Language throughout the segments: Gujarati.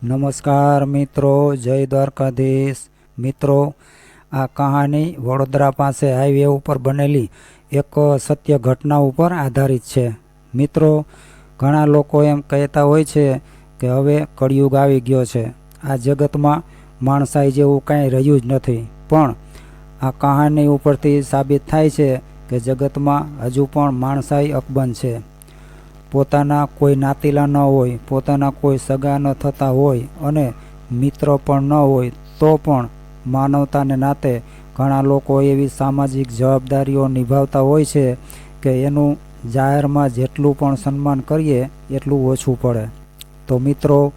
નમસ્કાર મિત્રો, જય દ્વારકાધીશ મિત્રો। આ કહાની વડોદરા પાસે હાઈવે ઉપર બનેલી એક સત્ય ઘટના ઉપર આધારિત છે। મિત્રો, ઘણા લોકો એમ કહેતા હોય છે કે હવે કળિયુગ આવી ગયો છે, આ જગતમાં માણસાઈ જેવું કાંઈ રહ્યું જ નથી। પણ આ કહાની ઉપરથી સાબિત થાય છે કે જગતમાં હજુ પણ માણસાઈ અકબંધ છે। પોતાના કોઈ નાતીલા ન હોય, પોતાના કોઈ સગા ન થતા હોય અને મિત્ર પણ ન હોય, તો પણ માનવતાને નાતે ઘણા લોકો એવી સામાજિક જવાબદારીઓ નિભાવતા હોય છે કે એનું જાહેરમાં જેટલું પણ સન્માન કરીએ એટલું ઓછું પડે। તો મિત્રો,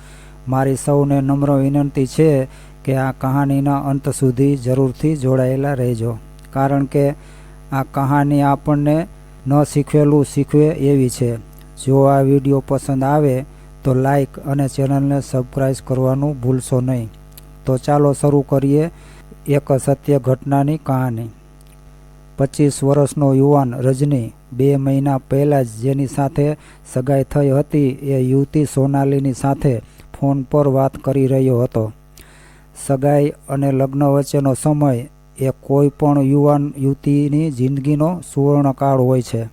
મારી સૌને નમ્ર વિનંતી છે કે આ કહાનીના અંત સુધી જરૂરથી જોડાયેલા રહેજો, કારણ કે આ કહાની આપણને ન શીખવેલું શીખવે એવી છે। જો આ વિડીયો પસંદ આવે તો લાઈક અને ચેનલને સબસ્ક્રાઈબ કરવાનું ભૂલશો નહીં। તો ચાલો શરૂ કરીએ એક સત્ય ઘટનાની કહાની। 25 વર્ષનો યુવાન રજની 2 મહિના પહેલાં જ જેની સાથે સગાઈ થઈ હતી એ યુવતી સોનાલીની સાથે ફોન પર વાત કરી રહ્યો હતો। સગાઈ અને લગ્ન વચ્ચેનો સમય એ કોઈ પણ યુવાન યુવતીની જિંદગીનો સુવર્ણકાળ હોય છે।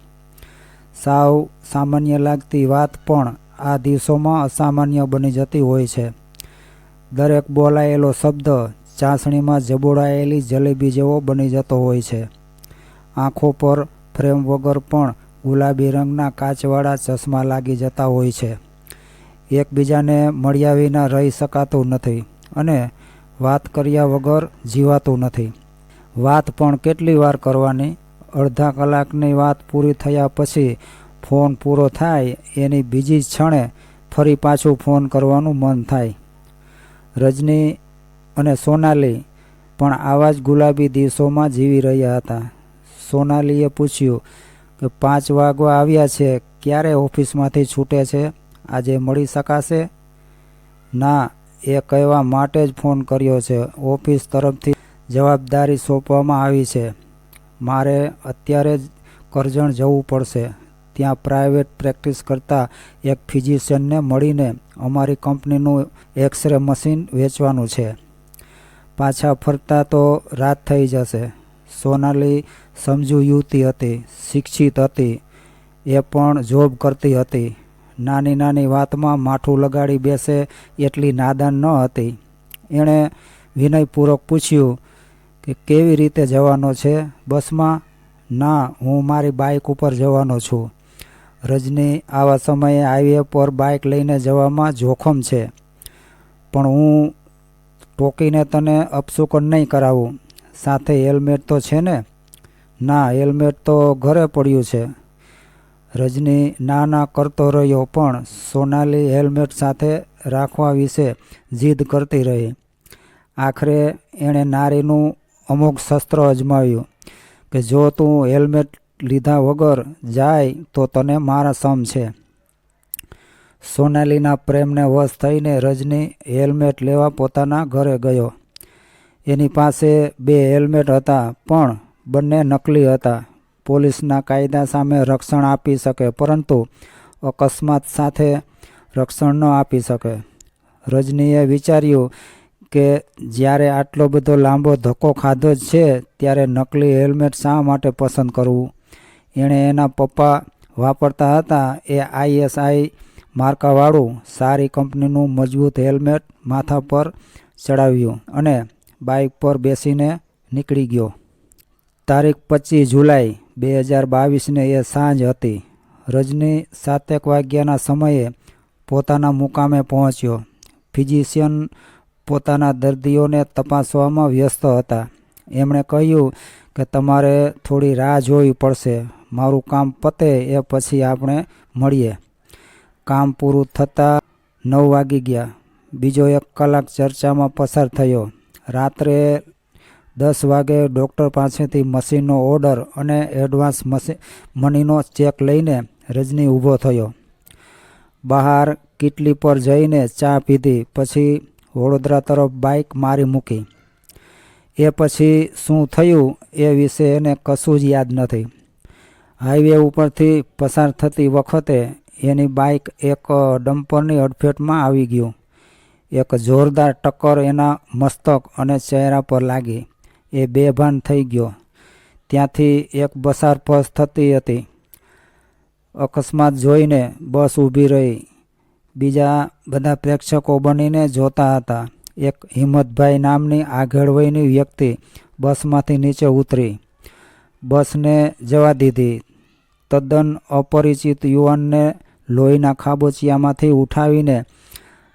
સાવ સામાન્ય લાગતી વાત પણ આ દિવસોમાં અસામાન્ય બની જતી હોય છે। દરેક બોલાયેલો શબ્દ ચાસણીમાં જબોળાયેલી જલેબી જેવો બની જતો હોય છે। આંખો પર ફ્રેમ વગર પણ ગુલાબી રંગના કાચવાળા ચશ્મા લાગી જતા હોય છે। એકબીજાને મળ્યા વિના રહી શકાતું નથી અને વાત કર્યા વગર જીવાતું નથી। વાત પણ કેટલી વાર કરવાની? અડધા કલાકની વાત પૂરી થયા પછી ફોન પૂરો થાય એની બીજી જ ક્ષણે ફરી પાછું ફોન કરવાનું મન થાય। રજની અને સોનાલી પણ આવા જ ગુલાબી દિવસોમાં જીવી રહ્યા હતા। સોનાલીએ પૂછ્યું કે 5 વાગવા આવ્યા છે, ક્યારે ઓફિસમાંથી છૂટે છે? આજે મળી શકાશે? ના, એ કહેવા માટે જ ફોન કર્યો છે। ઓફિસ તરફથી જવાબદારી સોંપવામાં આવી છે। મારે અત્યારે જ કરજણ જવું પડશે, ત્યાં પ્રાઇવેટ પ્રેક્ટિસ કરતા એક ફિઝિશિયનને મળીને અમારી કંપનીનું એક્સરે મશીન વેચવાનું છે। પાછા ફરતા તો રાત થઈ જશે। સોનાલી સમજુ યુવતી હતી, શિક્ષિત હતી, એ પણ જોબ કરતી હતી। નાની નાની વાતમાં માથું લગાડી બેસે એટલી નાદાન ન હતી। એણે વિનયપૂર્વક પૂછ્યું કે કેવી રીતે જવાનો છે? બસમાં? ના, હું મારી બાઇક ઉપર જવાનો છું। રજની, આવા સમયે હાઈવે પર બાઇક લઈને જવામાં જોખમ છે, પણ હું ટોકીને તને અપશુકન નહીં કરાવું। સાથે હેલ્મેટ તો છે ને? ના, હેલ્મેટ તો ઘરે પડ્યું છે। રજની ના ના કરતો રહ્યો, પણ સોનાલી હેલ્મેટ સાથે રાખવા વિશે જીદ કરતી રહી। આખરે એણે નારીનું અમોઘ શસ્ત્ર અજમાવ્યું કે જો તું હેલ્મેટ લીધા વગર જાય તો તને મારા સમ છે। સોનાલીના પ્રેમને વશ થઈને રજની હેલ્મેટ લેવા પોતાના ઘરે ગયો। એની પાસે 2 હેલ્મેટ હતા, પણ બંને નકલી હતા। પોલીસના કાયદા સામે રક્ષણ આપી શકે, પરંતુ અકસ્માત સાથે રક્ષણ ન આપી શકે। રજનીએ વિચાર્યું કે જ્યારે આટલો બધો લાંબો ધક્કો ખાધો જ છે ત્યારે નકલી હેલ્મેટ શા માટે પસંદ કરવું? એણે એના પપ્પા વાપરતા હતા એ ISI માર્કાવાળું સારી કંપનીનું મજબૂત હેલ્મેટ માથા પર ચડાવ્યું અને બાઇક પર બેસીને નીકળી ગયો। તારીખ 25 જુલાઈ 2022ને એ સાંજ હતી। રજની 7 વાગ્યાના સમયે પોતાના મુકામે પહોંચ્યો। ફિઝિશિયન પોતાના દર્દીઓને તપાસવામાં વ્યસ્ત હતા। એમણે કહ્યું કે તમારે થોડી રાહ જોવી પડશે, મારું કામ પતે એ પછી આપણે મળીએ। કામ પૂરું થતાં 9 વાગી ગયા। બીજો 1 કલાક ચર્ચામાં પસાર થયો। રાત્રે 10 વાગે ડૉક્ટર પાસેથી મશીનનો ઓર્ડર અને એડવાન્સ મનીનો ચેક લઈને રજની ઊભો થયો। બહાર કિટલી પર જઈને ચા પીધી, પછી વડોદરા તરફ બાઇક મારી મૂકી। એ પછી શું થયું એ વિશે એને કશું જ યાદ નથી। હાઈવે ઉપરથી પસાર થતી વખતે એની બાઇક એક ડમ્પરની અડફેટમાં આવી ગયું। એક જોરદાર ટક્કર એના મસ્તક અને ચહેરા પર લાગી. એ બેભાન થઈ ગયો. ત્યાંથી એક બસાર પસાર થતી હતી. અકસ્માત જોઈને બસ ઊભી રહી. બીજા બધા પ્રેક્ષકો બનીને જોતા હતા. એક હિંમતભાઈ નામની આગળ વયની વ્યક્તિ બસમાંથી નીચે ઉતરી. બસને જવા દીધી. તદ્દન અપરિચિત યુવાનને લોહીના ખાબોચિયામાંથી ઉઠાવીને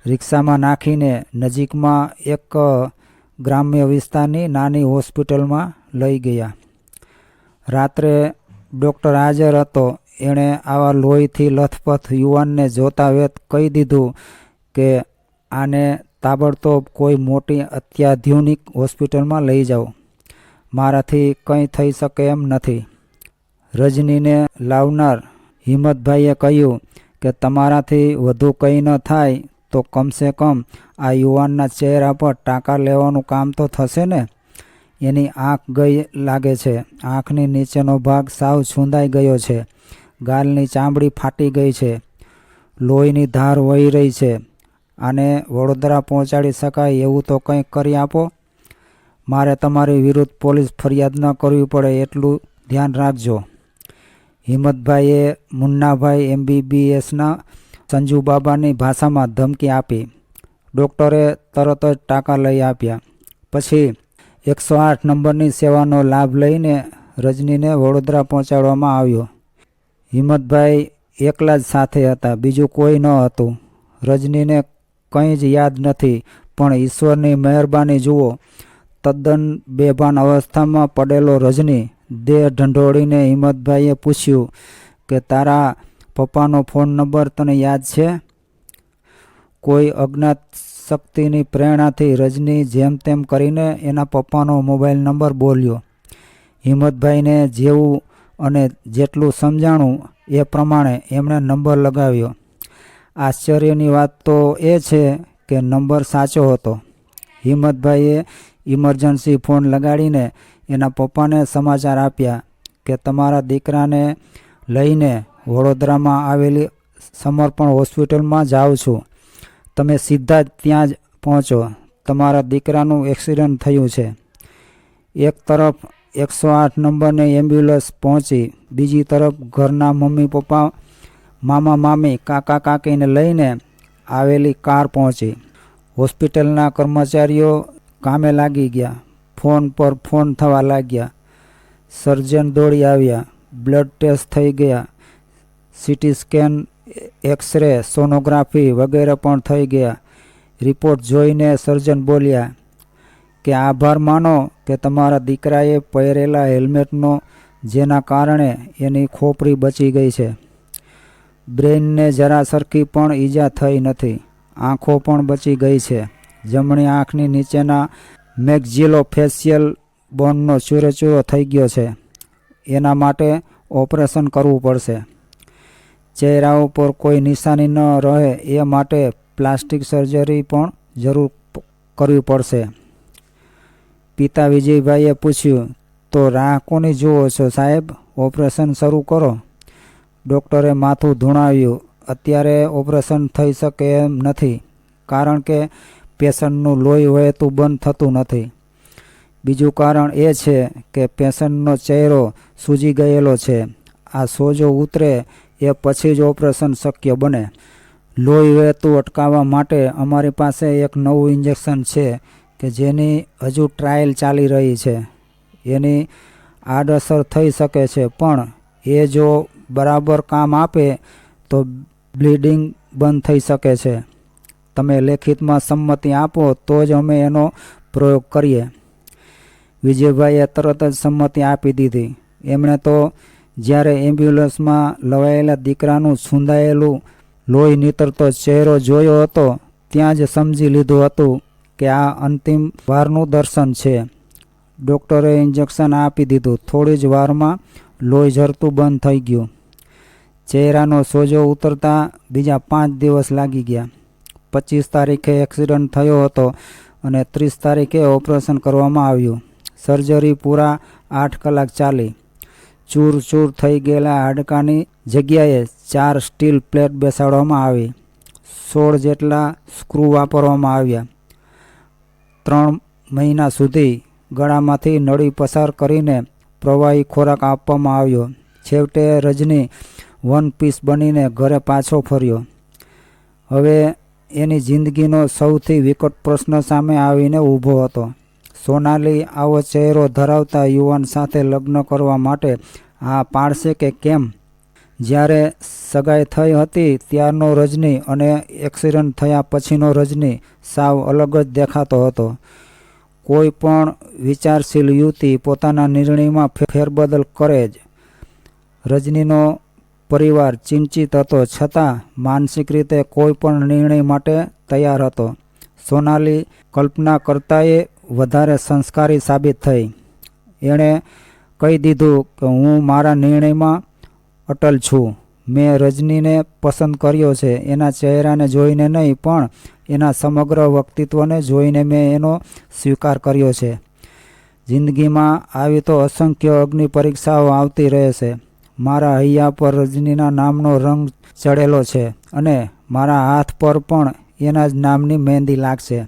રિક્ષામાં નાખીને નજીકમાં એક ગ્રામ્ય વિસ્તારની નાની હોસ્પિટલમાં લઈ ગયા. રાત્રે ડૉક્ટર હાજર હતો. એણે આવા લોહીથી લથપથ યુવાનને જોતા વેત કહી દીધું કે આને તાબડતોબ કોઈ મોટી અત્યાધુનિક હોસ્પિટલમાં લઈ જાઓ. મારાથી કંઈ થઈ શકે એમ નથી. રજનીને લાવનાર હિંમતભાઈએ કહ્યું કે તમારાથી વધુ કંઈ ન થાય તો કમસે કમ આ યુવાનના ચહેરા પર ટાંકા લેવાનું કામ તો થશે ને. એની આંખ ગઈ લાગે છે. આંખની નીચેનો ભાગ સાવ છૂંદાઈ ગયો છે. ગાલની ચામડી ફાટી ગઈ છે. લોહીની ધાર વહી રહી છે. આને વડોદરા પહોંચાડી શકાય એવું તો કંઈક કરી આપો. મારે તમારી વિરુદ્ધ પોલીસ ફરિયાદ ન કરવી પડે એટલું ધ્યાન રાખજો. હિંમતભાઈએ મુન્નાભાઈ MBBSના સંજુબાબાની ભાષામાં ધમકી આપી. ડૉક્ટરે તરત જ ટાંકા લઈ આપ્યા. પછી 108 નંબરની સેવાનો લાભ લઈને રજનીને વડોદરા પહોંચાડવામાં આવ્યો. હિંમતભાઈ એકલા જ સાથે હતા. બીજું કોઈ ન હતું. રજનીને કંઈ જ યાદ નથી. પણ ઈશ્વરની મહેરબાની જુઓ. તદ્દન બેભાન અવસ્થામાં પડેલો રજની દેહ ઢંઢોળીને હિંમતભાઈએ પૂછ્યું કે તારા પપ્પાનો ફોન નંબર તને યાદ છે? કોઈ અજ્ઞાત શક્તિની પ્રેરણાથી રજની જેમ તેમ કરીને એના પપ્પાનો મોબાઈલ નંબર બોલ્યો. હિંમતભાઈને જેવું અને જેટલું સમજાણું એ પ્રમાણે એમણે નંબર લગાવ્યો. આશ્ચર્યની વાત તો એ છે કે નંબર સાચો હતો. હિંમતભાઈએ ઇમરજન્સી ફોન લગાડીને એના પપ્પાને સમાચાર આપ્યા કે તમારા દીકરાને લઈને વડોદરામાં આવેલી સમર્પણ હોસ્પિટલમાં જાઉં છું. તમે સીધા જ ત્યાં જ પહોંચો. તમારા દીકરાનું એક્સિડન્ટ થયું છે. એક તરફ 108 નંબરની એમ્બ્યુલન્સ પહોંચી. બીજી તરફ ઘરના મમ્મી પપ્પા, મામા મામી, કાકા કાકીને લઈને આવેલી કાર પહોંચી. હોસ્પિટલના કર્મચારીઓ કામે લાગી ગયા. ફોન પર ફોન થવા લાગ્યા. સર્જન દોડી આવ્યા. બ્લડ ટેસ્ટ થઈ ગયા. CT સ્કેન, એક્સરે, સોનોગ્રાફી વગેરે પણ થઈ ગયા. રિપોર્ટ જોઈને સર્જન બોલ્યા કે આભાર માનો કે તમારા દીકરાએ પહેરેલા હેલ્મેટનો જેના કારણે એની ખોપરી બચી ગઈ છે. બ્રેઇનને જરા સરખી પણ ઈજા થઈ નથી. આંખો પણ બચી ગઈ છે. જમણી આંખની નીચેના મેક્ઝિલોફેશિયલ બોનનો ચૂરેચૂરો થઈ ગયો છે. એના માટે ઓપરેશન કરવું પડશે. ચહેરા ઉપર કોઈ નિશાની ન રહે એ માટે પ્લાસ્ટિક સર્જરી પણ જરૂર કરવી પડશે. પિતા વિજયભાઈએ પૂછ્યું, તો રાહ કોની જુઓ છો સાહેબ? ઓપરેશન શરૂ કરો. ડૉક્ટરે માથું ધૂણાવ્યું. અત્યારે ઓપરેશન થઈ શકે એમ નથી, કારણ કે પેશન્ટનું લોહી વહેતું બંધ થતું નથી. બીજું કારણ એ છે કે પેશન્ટનો ચહેરો સૂજી ગયેલો છે. આ સોજો ઉતરે એ પછી જ ઓપરેશન શક્ય બને. લોહી વહેતું અટકાવવા માટે અમારી પાસે એક નવું ઇન્જેક્શન છે કે જેની હજુ ટ્રાયલ ચાલી રહી છે. એની આડઅસર થઈ શકે છે, પણ એ જો બરાબર કામ આપે તો બ્લીડિંગ બંધ થઈ શકે છે. તમે લેખિતમાં સંમતિ આપો તો જ અમે એનો પ્રયોગ કરીએ. વિજયભાઈએ તરત જ સંમતિ આપી દીધી. એમણે તો જ્યારે એમ્બ્યુલન્સમાં લવાયેલા દીકરાનું છૂંદાયેલું લોહી નીતરતો ચહેરો જોયો હતો ત્યાં જ સમજી લીધું હતું કે આ અંતિમ વારનું દર્શન છે. ડૉક્ટરે ઇન્જેક્શન આપી દીધું. થોડી જ વારમાં લોહી ઝરતું બંધ થઈ ગયું. ચહેરાનો સોજો ઉતરતા બીજા 5 દિવસ લાગી ગયા. 25 તારીખે એક્સિડન્ટ થયો હતો અને 30 તારીખે ઓપરેશન કરવામાં આવ્યું. સર્જરી પૂરા 8 કલાક ચાલી. ચૂર થઈ ગયેલા હાડકાની જગ્યાએ 4 સ્ટીલ પ્લેટ બેસાડવામાં આવી. 16 જેટલા સ્ક્રૂ વાપરવામાં આવ્યા. 3 મહિના સુધી ગળામાંથી નળી પસાર કરીને પ્રવાહી ખોરાક આપવામાં આવ્યો. છેવટે રજની વન પીસ બનીને ઘરે પાછો ફર્યો. હવે એની જિંદગીનો સૌથી વિકટ પ્રશ્ન સામે આવીને ઊભો હતો. સોનાલી આવો ચહેરો ધરાવતા યુવાન સાથે લગ્ન કરવા માટે હા પાડશે કે કેમ? જ્યારે સગાઈ થઈ હતી ત્યારનો રજની અને એક્સિડન્ટ થયા પછીનો રજની સાવ અલગ જ દેખાતો હતો. કોઈ પણ વિચારશીલ યુવતી પોતાના નિર્ણયમાં ફેરબદલ કરે જ. રજનીનો પરિવાર ચિંતિત હતો છતાં માનસિક રીતે કોઈ પણ નિર્ણય માટે તૈયાર હતો. સોનાલી કલ્પના કરતાંય વધારે સંસ્કારી સાબિત થઈ. એણે કહી દીધું કે હું મારા નિર્ણયમાં અટલ છું. મેં રજનીને પસંદ કર્યો છે. એના ચહેરાને જોઈને નહીં પણ એના સમગ્ર વ્યક્તિત્વને જોઈને મેં એનો સ્વીકાર કર્યો છે. જિંદગીમાં આવી તો અસંખ્ય અગ્નિ પરીક્ષાઓ આવતી રહે છે. મારા હૈયા પર રજનીના નામનો રંગ ચડેલો છે અને મારા હાથ પર પણ એના જ નામની મહેંદી લાગશે.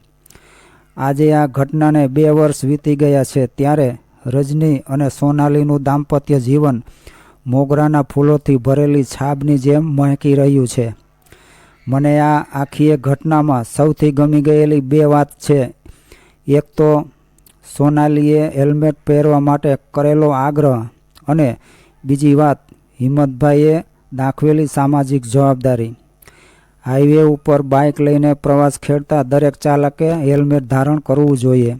આજે આ ઘટનાને 2 વર્ષ વીતી ગયા છે ત્યારે રજની અને સોનાલીનું દાંપત્ય જીવન મોગરાના ફૂલોથી ભરેલી છાબની જેમ મહેકી રહ્યું છે. મને આ આખી ઘટનામાં સૌથી ગમી ગયેલી 2 વાત છે. એક તો સોનાલીએ હેલ્મેટ પહેરવા માટે કરેલો આગ્રહ અને બીજી વાત હિંમતભાઈએ દાખવેલી સામાજિક જવાબદારી. હાઈવે ઉપર બાઇક લઈને પ્રવાસ ખેડતા દરેક ચાલકે હેલ્મેટ ધારણ કરવું જોઈએ.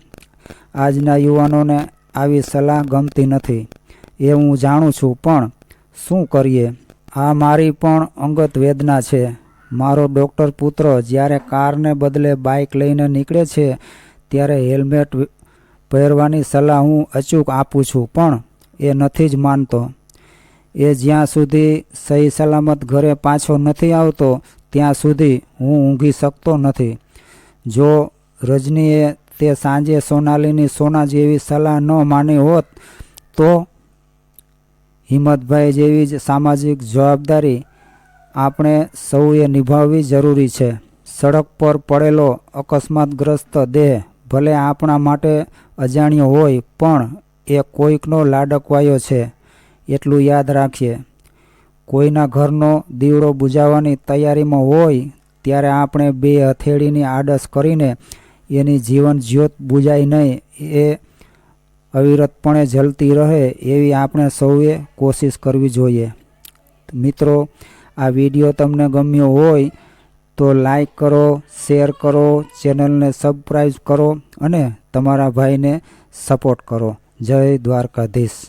આજના યુવાનોને આવી સલાહ ગમતી નથી એ હું જાણું છું, પણ શું કરીએ? આ મારી પણ અંગત વેદના છે. મારો ડૉક્ટર પુત્ર જ્યારે કારને બદલે બાઇક લઈને નીકળે છે ત્યારે હેલ્મેટ પહેરવાની સલાહ હું અચૂક આપું છું, પણ એ નથી જ માનતો. એ જ્યાં સુધી સહી સલામત ઘરે પાછો નથી આવતો ત્યાં સુધી હું ઊંઘી શકતો નથી. જો રજનીએ તે સાંજે સોનાલીની સોના જેવી સલાહ ન માની હોત તો હિંમતભાઈ જેવી જ સામાજિક જવાબદારી આપણે સૌએ નિભાવવી જરૂરી છે. સડક પર પડેલો અકસ્માતગ્રસ્ત દેહ ભલે આપણા માટે અજાણ્યો હોય પણ એ કોઈકનો લાડકવાયો છે એટલું યાદ રાખીએ. કોઈના ઘરનો દીવડો બુઝાવવાની તૈયારીમાં હોય ત્યારે આપણે 2 હથેળીની આડસ કરીને એની જીવન જ્યોત બુઝાય નહીં એ અવિરતપણે જલતી રહે એવી આપણે સૌએ કોશિશ કરવી જોઈએ. મિત્રો, આ વિડીયો તમને ગમ્યો હોય તો લાઈક કરો, શેર કરો, ચેનલને સબસ્ક્રાઈબ કરો અને તમારા ભાઈને સપોર્ટ કરો. જય દ્વારકાધીશ.